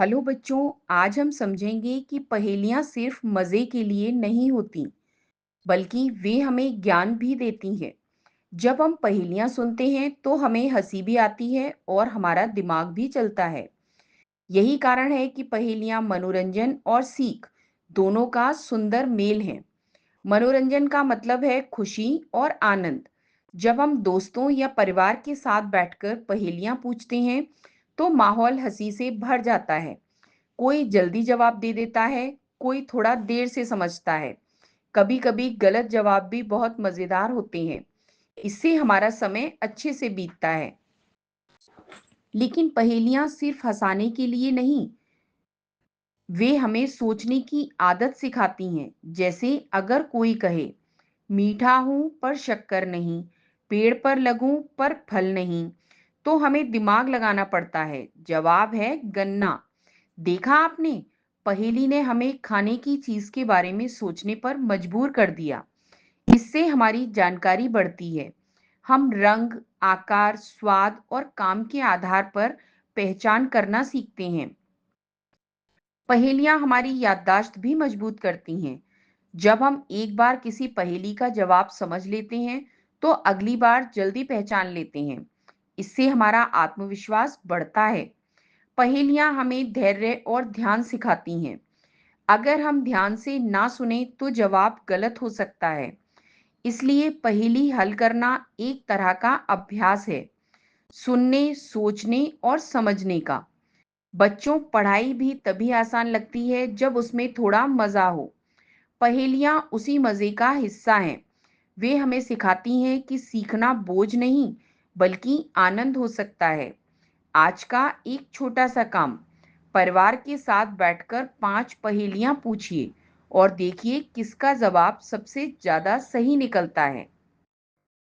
Hello बच्चों। आज हम समझेंगे कि पहेलियां सिर्फ मजे के लिए नहीं होती, बल्कि वे हमें ज्ञान भी देती हैं। जब हम पहेलियां सुनते हैं तो हमें हंसी भी आती है और हमारा दिमाग भी चलता है। यही कारण है कि पहेलियां मनोरंजन और सीख दोनों का सुंदर मेल है। मनोरंजन का मतलब है खुशी और आनंद। जब हम दोस्तों या परिवार के साथ बैठकर पहेलियां पूछते हैं तो माहौल हंसी से भर जाता है। कोई जल्दी जवाब दे देता है, कोई थोड़ा देर से समझता है। कभी-कभी गलत जवाब भी बहुत मजेदार होते हैं। इससे हमारा समय अच्छे से बीतता है। लेकिन पहेलियां सिर्फ हंसाने के लिए नहीं, वे हमें सोचने की आदत सिखाती हैं। जैसे अगर कोई कहे, मीठा हूं पर शक्कर नहीं, पेड़ पर लगूं पर फल नहीं, तो हमें दिमाग लगाना पड़ता है। जवाब है गन्ना। देखा आपने, पहेली ने हमें खाने की चीज के बारे में सोचने पर मजबूर कर दिया। इससे हमारी जानकारी बढ़ती है। हम रंग, आकार, स्वाद और काम के आधार पर पहचान करना सीखते हैं। पहेलियां हमारी याददाश्त भी मजबूत करती हैं। जब हम एक बार किसी पहेली का जवाब समझ लेते हैं, तो अगली बार जल्दी पहचान लेते हैं। इससे हमारा आत्मविश्वास बढ़ता है। पहेलियां हमें धैर्य और ध्यान सिखाती हैं। अगर हम ध्यान से ना सुने तो जवाब गलत हो सकता है। इसलिए पहेली हल करना एक तरह का अभ्यास है, सुनने, सोचने और समझने का। बच्चों, पढ़ाई भी तभी आसान लगती है जब उसमें थोड़ा मजा हो। पहेलियां उसी मजे का हिस्सा हैं। वे हमें सिखाती हैं कि सीखना बोझ नहीं, बल्कि आनंद हो सकता है। आज का एक छोटा सा काम, परिवार के साथ बैठकर 5 पहेलियां पूछिए और देखिए किसका जवाब सबसे ज्यादा सही निकलता है।